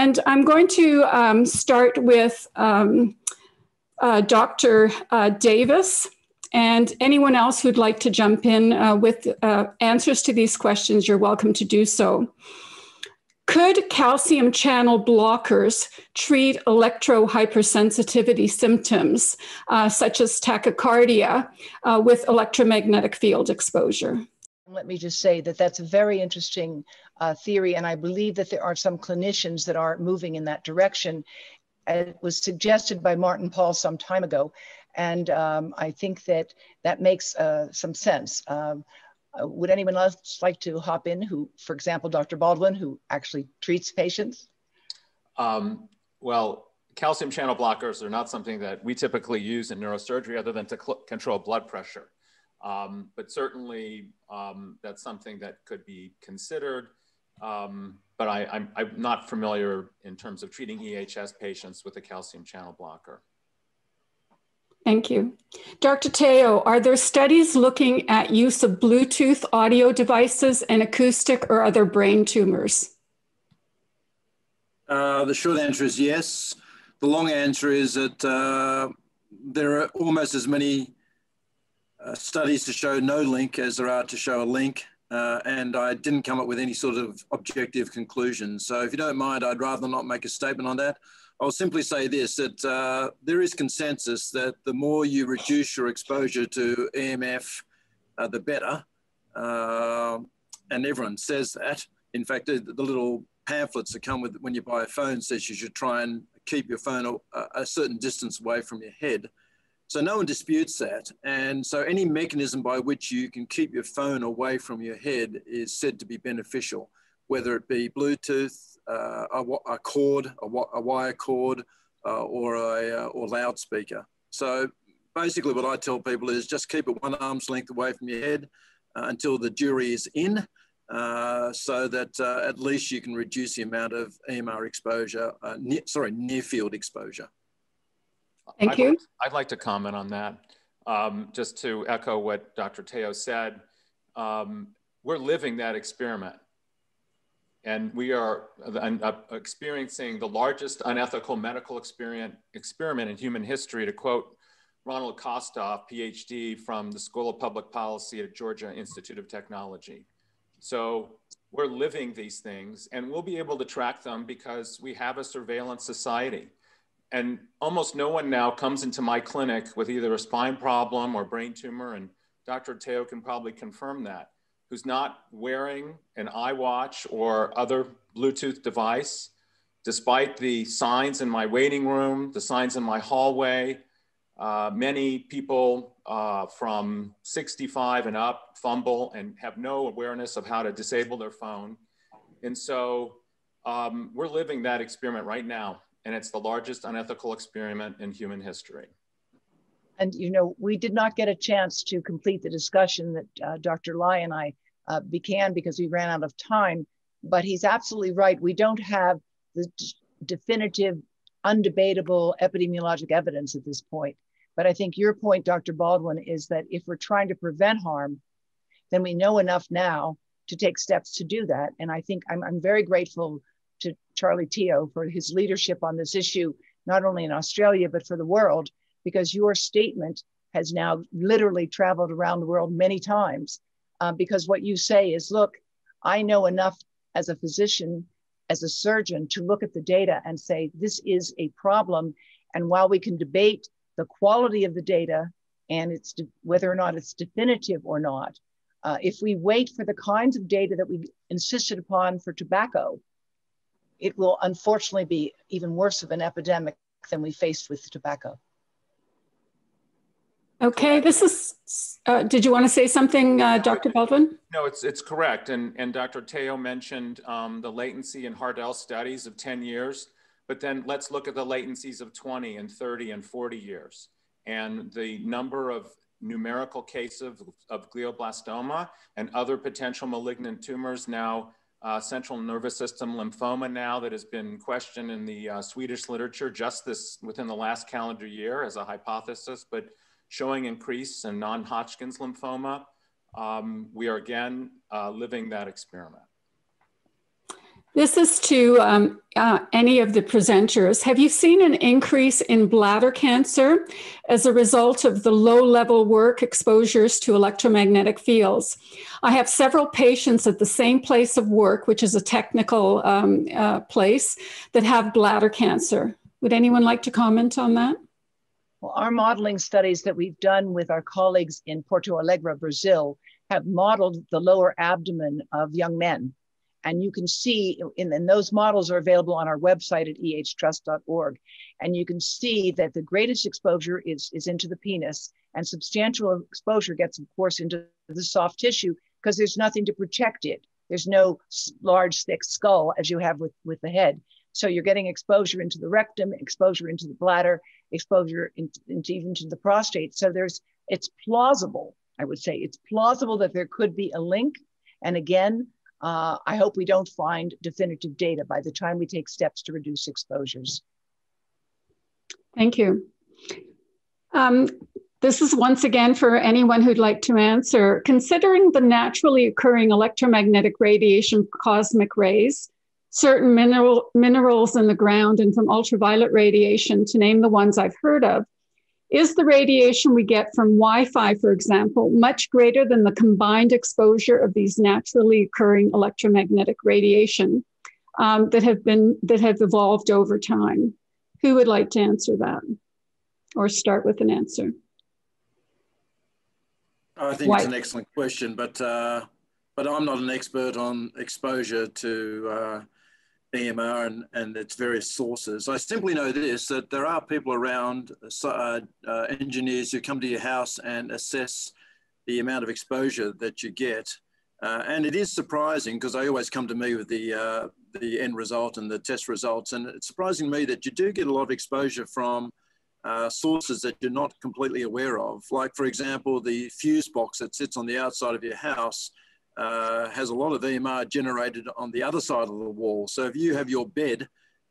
And I'm going to start with Dr. Davis, and anyone else who'd like to jump in with answers to these questions, you're welcome to do so. Could calcium channel blockers treat electrohypersensitivity symptoms, such as tachycardia, with electromagnetic field exposure? Let me just say that that's a very interesting theory, and I believe that there are some clinicians that are moving in that direction. It was suggested by Martin Paul some time ago, and I think that that makes some sense. Would anyone else like to hop in who, for example, Dr. Baldwin, who actually treats patients? Well, calcium channel blockers are not something that we typically use in neurosurgery other than to control blood pressure. But certainly that's something that could be considered. But I'm not familiar in terms of treating EHS patients with a calcium channel blocker. Thank you. Dr. Theo, are there studies looking at use of Bluetooth audio devices and acoustic or other brain tumors? The short answer is yes. The long answer is that there are almost as many studies to show no link as there are to show a link. And I didn't come up with any sort of objective conclusion. So if you don't mind, I'd rather not make a statement on that. I'll simply say this, that there is consensus that the more you reduce your exposure to EMF, the better. And everyone says that. In fact, the little pamphlets that come with when you buy a phone says you should try and keep your phone a certain distance away from your head. So no one disputes that. And so any mechanism by which you can keep your phone away from your head is said to be beneficial, whether it be Bluetooth, a cord, a wire cord, or loudspeaker. So basically what I tell people is just keep it one arm's length away from your head until the jury is in, so that at least you can reduce the amount of EMR exposure, near field exposure. Thank you. I'd like to comment on that. Just to echo what Dr. Theo said, we're living that experiment. And we are experiencing the largest unethical medical experiment in human history, to quote Ronald Kostoff, PhD from the School of Public Policy at Georgia Institute of Technology. So we're living these things, and we'll be able to track them because we have a surveillance society. And almost no one now comes into my clinic with either a spine problem or brain tumor, and Dr. Theo can probably confirm that, who's not wearing an iWatch or other Bluetooth device, despite the signs in my waiting room, the signs in my hallway. Many people from 65 and up fumble and have no awareness of how to disable their phone. And so we're living that experiment right now. And it's the largest unethical experiment in human history. And, you know, we did not get a chance to complete the discussion that Dr. Lai and I began because we ran out of time, but he's absolutely right. We don't have the definitive, undebatable epidemiologic evidence at this point. But I think your point, Dr. Baldwin, is that if we're trying to prevent harm, then we know enough now to take steps to do that. And I think I'm very grateful to Charlie Theo for his leadership on this issue, not only in Australia, but for the world, because your statement has now literally traveled around the world many times. Because what you say is, look, I know enough as a physician, as a surgeon, to look at the data and say, this is a problem. And while we can debate the quality of the data and whether or not it's definitive or not, if we wait for the kinds of data that we insisted upon for tobacco, it will unfortunately be even worse of an epidemic than we faced with tobacco. Okay, this is, did you want to say something, Dr. Baldwin? No, it's correct. And Dr. Theo mentioned the latency in Hardell studies of 10 years, but then let's look at the latencies of 20 and 30 and 40 years. And the number of numerical cases of glioblastoma and other potential malignant tumors now, central nervous system lymphoma now that has been questioned in the Swedish literature just within the last calendar year as a hypothesis, but showing increase in non-Hodgkin's lymphoma. We are again living that experiment. This is to any of the presenters. Have you seen an increase in bladder cancer as a result of the low-level work exposures to electromagnetic fields? I have several patients at the same place of work, which is a technical place, that have bladder cancer. Would anyone like to comment on that? Well, our modeling studies that we've done with our colleagues in Porto Alegre, Brazil, have modeled the lower abdomen of young men. And you can see, and those models are available on our website at ehtrust.org. And you can see that the greatest exposure is into the penis, and substantial exposure gets, of course, into the soft tissue because there's nothing to protect it. There's no large, thick skull as you have with the head. So you're getting exposure into the rectum, exposure into the bladder, exposure into even to the prostate. So it's plausible, I would say, it's plausible that there could be a link. And again, I hope we don't find definitive data by the time we take steps to reduce exposures. Thank you. This is once again for anyone who'd like to answer. Considering the naturally occurring electromagnetic radiation, cosmic rays, certain minerals in the ground, and from ultraviolet radiation, to name the ones I've heard of, is the radiation we get from Wi-Fi, for example, much greater than the combined exposure of these naturally occurring electromagnetic radiation that have evolved over time? Who would like to answer that or start with an answer? I think it's an excellent question, but I'm not an expert on exposure to EMR and its various sources. I simply know this, that there are people around, engineers who come to your house and assess the amount of exposure that you get. And it is surprising, because they always come to me with the end result and the test results. And it's surprising to me that you do get a lot of exposure from sources that you're not completely aware of. Like, for example, the fuse box that sits on the outside of your house has a lot of EMR generated on the other side of the wall. So if you have your bed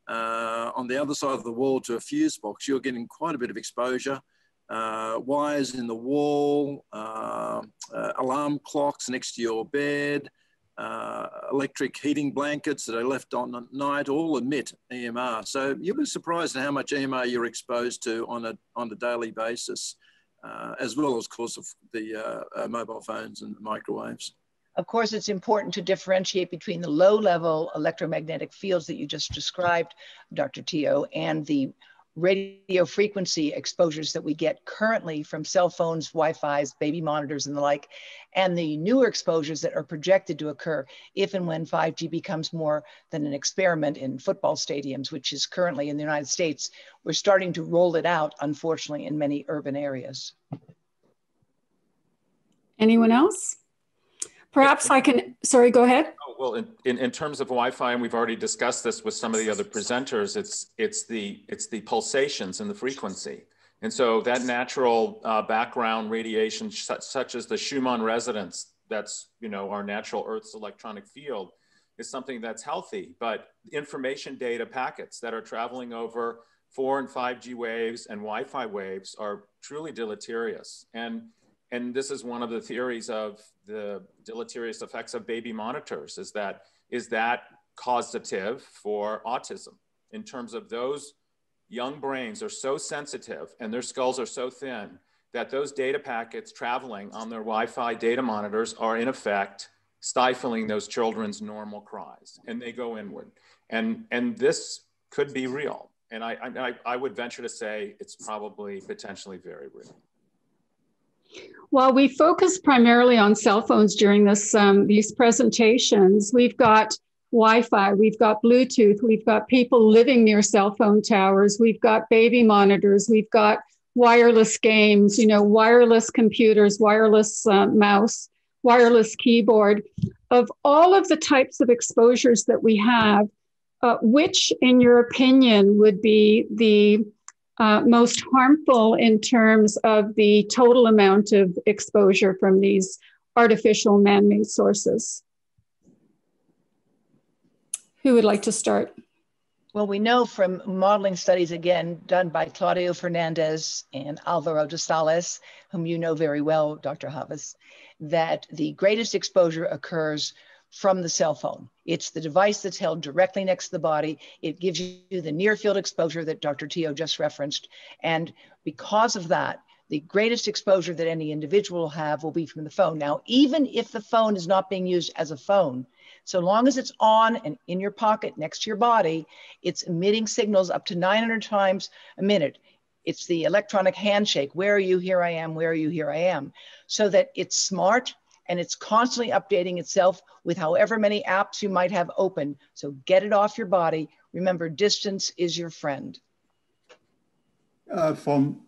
on the other side of the wall to a fuse box, you're getting quite a bit of exposure. Wires in the wall, alarm clocks next to your bed, electric heating blankets that are left on at night all emit EMR. So you'll be surprised at how much EMR you're exposed to on a daily basis, as well as, of course, of the mobile phones and microwaves. Of course, it's important to differentiate between the low-level electromagnetic fields that you just described, Dr. Theo, and the radio frequency exposures that we get currently from cell phones, Wi-Fi's, baby monitors, and the like, and the newer exposures that are projected to occur if and when 5G becomes more than an experiment in football stadiums, which is currently in the United States. We're starting to roll it out, unfortunately, in many urban areas. Anyone else? Perhaps I can, sorry, go ahead. Oh, well, in terms of Wi-Fi, and we've already discussed this with some of the other presenters, it's the pulsations and the frequency. And so that natural background radiation, such as the Schumann resonance, that's, our natural Earth's electronic field, is something that's healthy. But information data packets that are traveling over 4 and 5G waves and Wi-Fi waves are truly deleterious. And this is one of the theories of the deleterious effects of baby monitors, is that causative for autism, in terms of those young brains are so sensitive and their skulls are so thin that those data packets traveling on their Wi-Fi data monitors are in effect stifling those children's normal cries, and they go inward. And this could be real. And I would venture to say it's probably potentially very real. Well, we focus primarily on cell phones during these presentations. We've got Wi-Fi, we've got Bluetooth, we've got people living near cell phone towers, we've got baby monitors, we've got wireless games, wireless computers, wireless mouse, wireless keyboard. Of all of the types of exposures that we have, which, in your opinion, would be the most harmful in terms of the total amount of exposure from these artificial man-made sources? Who would like to start? Well, we know from modeling studies, again, done by Claudio Fernandez and Alvaro de Sales, whom you know very well, Dr. Havas, that the greatest exposure occurs from the cell phone. It's the device that's held directly next to the body. It gives you the near field exposure that Dr. Theo just referenced. And because of that, the greatest exposure that any individual will have will be from the phone. Now, even if the phone is not being used as a phone, so long as it's on and in your pocket next to your body, it's emitting signals up to 900 times a minute. It's the electronic handshake. Where are you? Here I am. Where are you? Here I am. So that it's smart and it's constantly updating itself with however many apps you might have open. So get it off your body. Remember, distance is your friend. From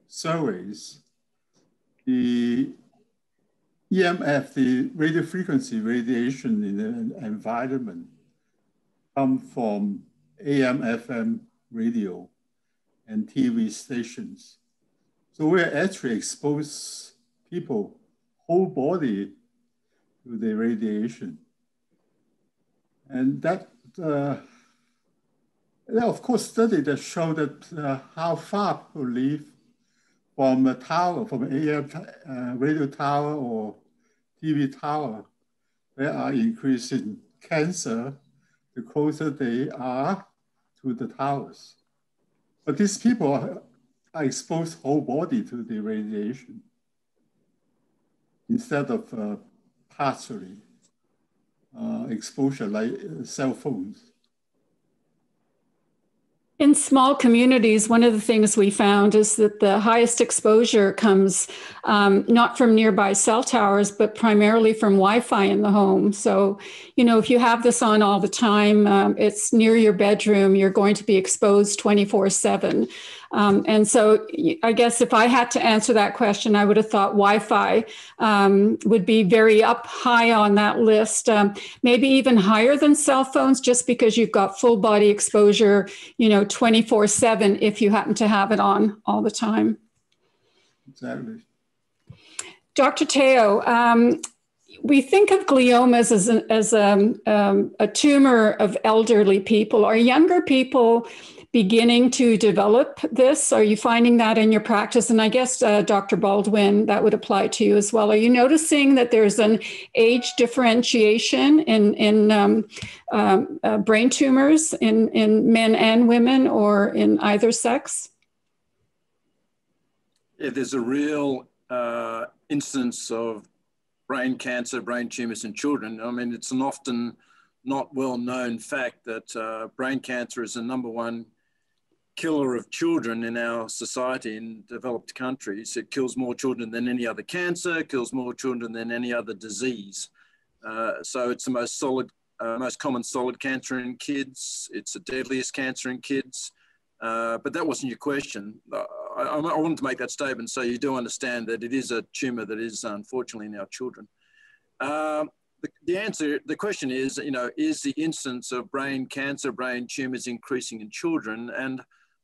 surveys, the EMF, the radio frequency radiation in the environment, come from AM, FM radio and TV stations. So we're actually expose people, whole body to the radiation. And that, of course, study that show that how far people live from a tower, from an AM radio tower or TV tower, they are increasing cancer the closer they are to the towers. But these people are exposed whole body to the radiation instead of partially exposure like cell phones. In small communities, one of the things we found is that the highest exposure comes not from nearby cell towers, but primarily from Wi-Fi in the home. So, you know, if you have this on all the time, it's near your bedroom, you're going to be exposed 24/7. And so I guess if I had to answer that question, I would have thought Wi-Fi would be very up high on that list, maybe even higher than cell phones, just because you've got full body exposure, you know, 24/7 if you happen to have it on all the time. Exactly. Dr. Theo, we think of gliomas as a tumor of elderly people. Are younger people beginning to develop this? Are you finding that in your practice? And I guess, Dr. Baldwin, that would apply to you as well. Are you noticing that there's an age differentiation in brain tumors in men and women, or in either sex? Yeah, there's a real instance of brain cancer, brain tumors in children. I mean, it's an often not well-known fact that brain cancer is the #1 killer of children in our society in developed countries. It kills more children than any other cancer, kills more children than any other disease. So it's the most common solid cancer in kids. It's the deadliest cancer in kids. But that wasn't your question. I wanted to make that statement so you do understand that it is a tumor that is unfortunately in our children. The question is, you know, is the incidence of brain cancer, brain tumors increasing in children? And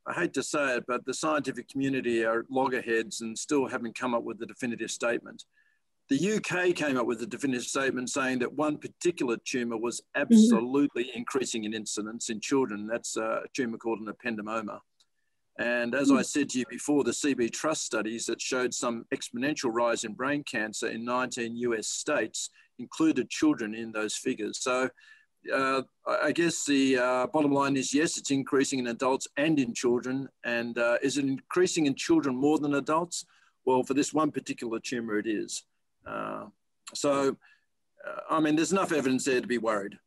I hate to say it, but the scientific community are loggerheads and still haven't come up with a definitive statement. The UK came up with a definitive statement saying that one particular tumor was absolutely increasing in incidence in children. That's a tumor called an epidemioma. And as I said to you before, the CB Trust studies that showed some exponential rise in brain cancer in 19 US states included children in those figures. So I guess the bottom line is, yes, it's increasing in adults and in children. And is it increasing in children more than adults? Well, for this one particular tumor, it is. I mean, there's enough evidence there to be worried.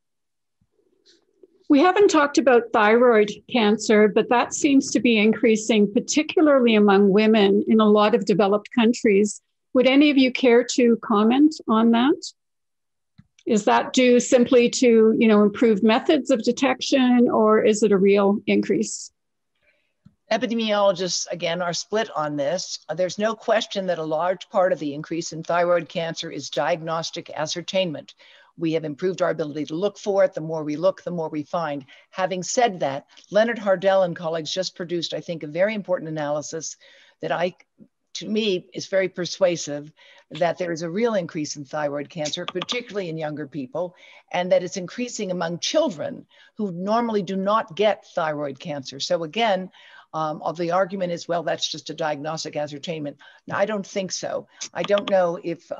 We haven't talked about thyroid cancer, but that seems to be increasing, particularly among women in a lot of developed countries. Would any of you care to comment on that? Is that due simply to, you know, improved methods of detection, or is it a real increase? Epidemiologists, again, are split on this. There's no question that a large part of the increase in thyroid cancer is diagnostic ascertainment. We have improved our ability to look for it. The more we look, the more we find. Having said that, Leonard Hardell and colleagues just produced, I think, a very important analysis that to me is very persuasive, that there is a real increase in thyroid cancer, particularly in younger people, and that it's increasing among children who normally do not get thyroid cancer. So again, The argument is, well, that's just a diagnostic ascertainment. No, I don't think so. I don't know if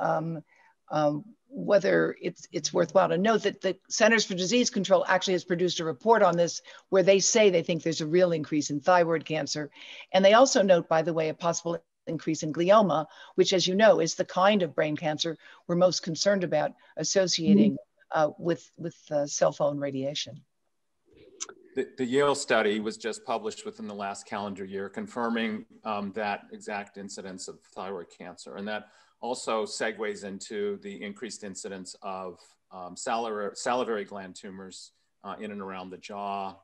whether it's worthwhile to note that the Centers for Disease Control actually has produced a report on this where they say they think there's a real increase in thyroid cancer. And they also note, by the way, a possible increase in glioma, which, as you know, is the kind of brain cancer we're most concerned about associating with cell phone radiation. The Yale study was just published within the last calendar year, confirming that exact incidence of thyroid cancer. And that also segues into the increased incidence of salivary gland tumors in and around the jaw.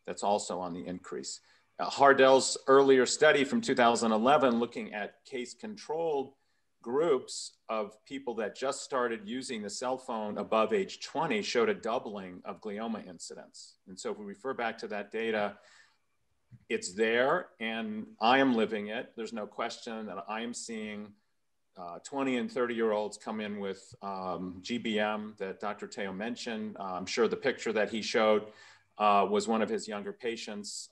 That's also on the increase. Hardell's earlier study from 2011, looking at case-controlled groups of people that just started using the cell phone above age 20, showed a doubling of glioma incidence. And so if we refer back to that data, it's there, and I am living it. There's no question that I am seeing 20 and 30-year-olds come in with GBM that Dr. Theo mentioned. I'm sure the picture that he showed was one of his younger patients.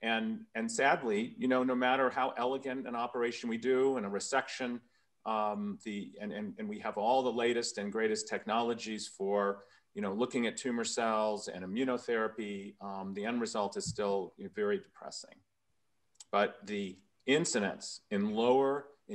And sadly, you know, no matter how elegant an operation we do and a resection, and we have all the latest and greatest technologies for, you know, looking at tumor cells and immunotherapy, the end result is still very depressing. But the incidence in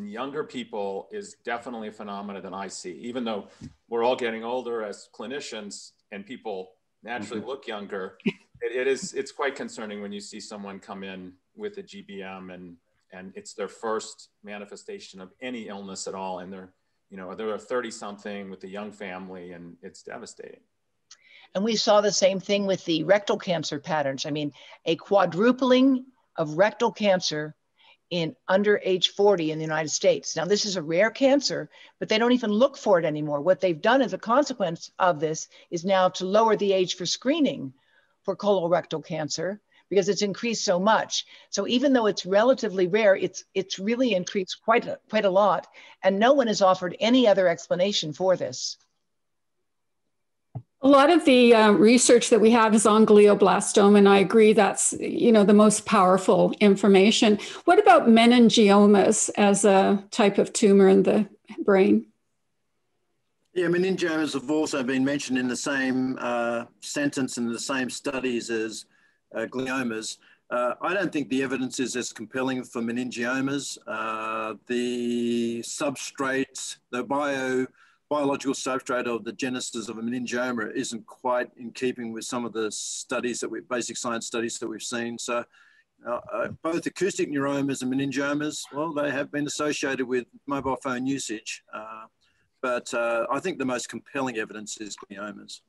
younger people is definitely a phenomenon that I see, even though we're all getting older as clinicians and people naturally look younger. It's quite concerning when you see someone come in with a GBM and it's their first manifestation of any illness at all. And they're a 30-something with a young family, and it's devastating. And we saw the same thing with the rectal cancer patterns. I mean, a quadrupling of rectal cancer in under age 40 in the United States. Now, this is a rare cancer, but they don't even look for it anymore. What they've done as a consequence of this is now to lower the age for screening for colorectal cancer because it's increased so much. So even though it's relatively rare, it's really increased quite a lot, and no one has offered any other explanation for this. A lot of the research that we have is on glioblastoma, and I agree that's, you know, the most powerful information. What about meningiomas as a type of tumor in the brain? Yeah, meningiomas have also been mentioned in the same sentence in the same studies as gliomas. I don't think the evidence is as compelling for meningiomas. The substrate, the biological substrate of the genesis of a meningioma isn't quite in keeping with some of the studies basic science studies that we've seen. So both acoustic neuromas and meningiomas, well, they have been associated with mobile phone usage. But I think the most compelling evidence is gliomas.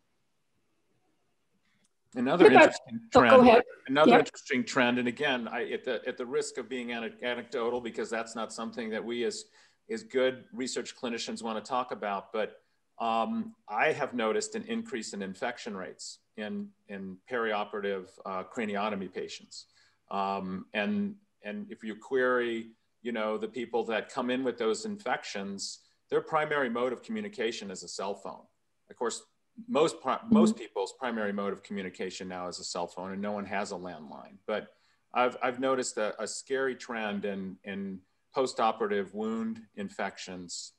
Another interesting trend. Go ahead. Another interesting trend, and again, at the risk of being anecdotal, because that's not something that we as good research clinicians want to talk about, but I have noticed an increase in infection rates in perioperative craniotomy patients. And if you query, you know, the people that come in with those infections, their primary mode of communication is a cell phone. Of course, most people's primary mode of communication now is a cell phone, and no one has a landline. But I've noticed a scary trend in post-operative wound infections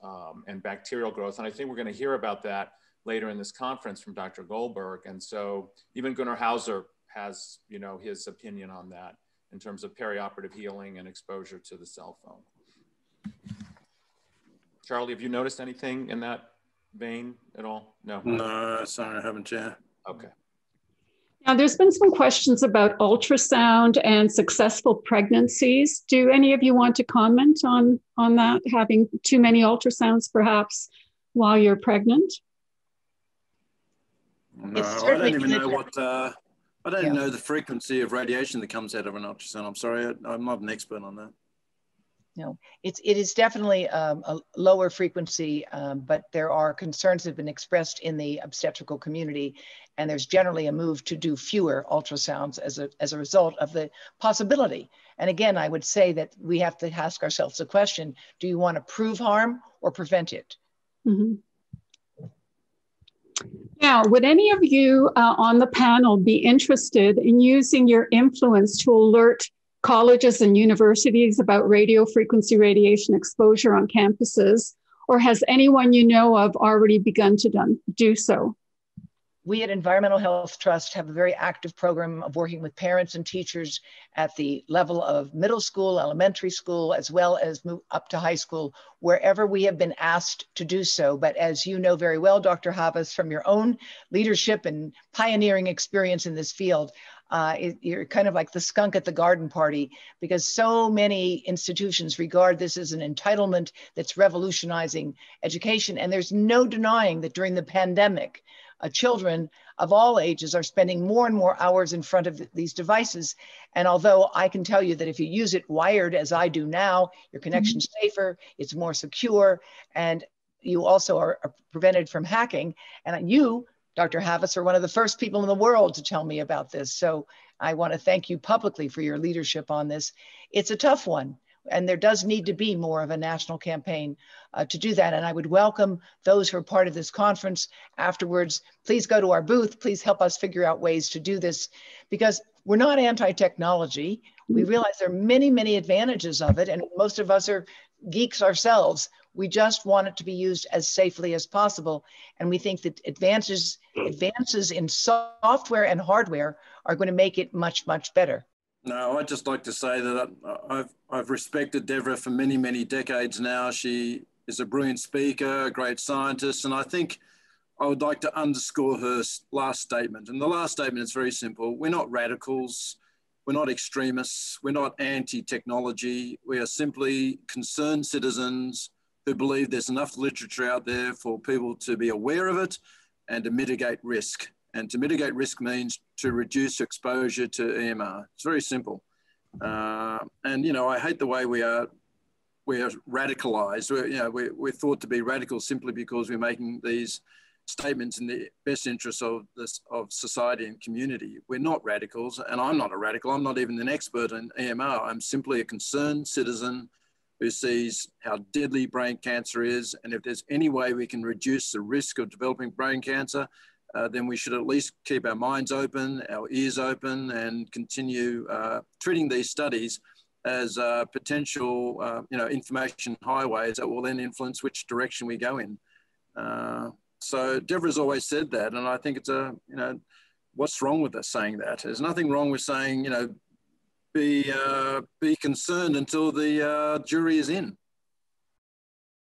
and bacterial growth. And I think we're going to hear about that later in this conference from Dr. Goldberg. And so even Gunnar Hauser has, you know, his opinion on that in terms of perioperative healing and exposure to the cell phone. Charlie, have you noticed anything in that vein at all? No? No, sorry, I haven't yet. Okay. Now, there's been some questions about ultrasound and successful pregnancies. Do any of you want to comment on that, having too many ultrasounds perhaps while you're pregnant? No, I don't even know I don't know the frequency of radiation that comes out of an ultrasound. I'm sorry, I'm not an expert on that. No, it is definitely a lower frequency, but there are concerns that have been expressed in the obstetrical community, and there's generally a move to do fewer ultrasounds as a result of the possibility. And again, I would say that we have to ask ourselves the question, do you want to prove harm or prevent it? Mm-hmm. Now, would any of you on the panel be interested in using your influence to alert colleges and universities about radio frequency radiation exposure on campuses? Or has anyone you know of already begun to do so? We at Environmental Health Trust have a very active program of working with parents and teachers at the level of middle school, elementary school, as well as move up to high school, wherever we have been asked to do so. But as you know very well, Dr. Havas, from your own leadership and pioneering experience in this field, you're kind of like the skunk at the garden party, because so many institutions regard this as an entitlement that's revolutionizing education. And there's no denying that during the pandemic, children of all ages are spending more and more hours in front of these devices. And although I can tell you that if you use it wired, as I do now, your connection's safer, it's more secure, and you also are prevented from hacking. And you, Dr. Havas, are one of the first people in the world to tell me about this. So I want to thank you publicly for your leadership on this. It's a tough one, and there does need to be more of a national campaign to do that. And I would welcome those who are part of this conference afterwards. Please go to our booth. Please help us figure out ways to do this, because we're not anti-technology. We realize there are many, many advantages of it, and most of us are geeks ourselves. We just want it to be used as safely as possible. And we think that advances in software and hardware are going to make it much, much better. No, I'd just like to say that I've respected Devra for many, many decades now. She is a brilliant speaker, a great scientist, and I think I would like to underscore her last statement. And the last statement is very simple. We're not radicals. We're not extremists. We're not anti-technology. We are simply concerned citizens who believe there's enough literature out there for people to be aware of it and to mitigate risk. And to mitigate risk means to reduce exposure to EMR. It's very simple. And, you know, I hate the way we are radicalized. We're thought to be radical simply because we're making these statements in the best interests of society and community. We're not radicals, and I'm not a radical. I'm not even an expert in EMR. I'm simply a concerned citizen who sees how deadly brain cancer is. And if there's any way we can reduce the risk of developing brain cancer, then we should at least keep our minds open, our ears open, and continue treating these studies as potential, information highways that will then influence which direction we go in. So Devra's always said that, and I think it's what's wrong with us saying that? There's nothing wrong with saying, be concerned until the jury is in.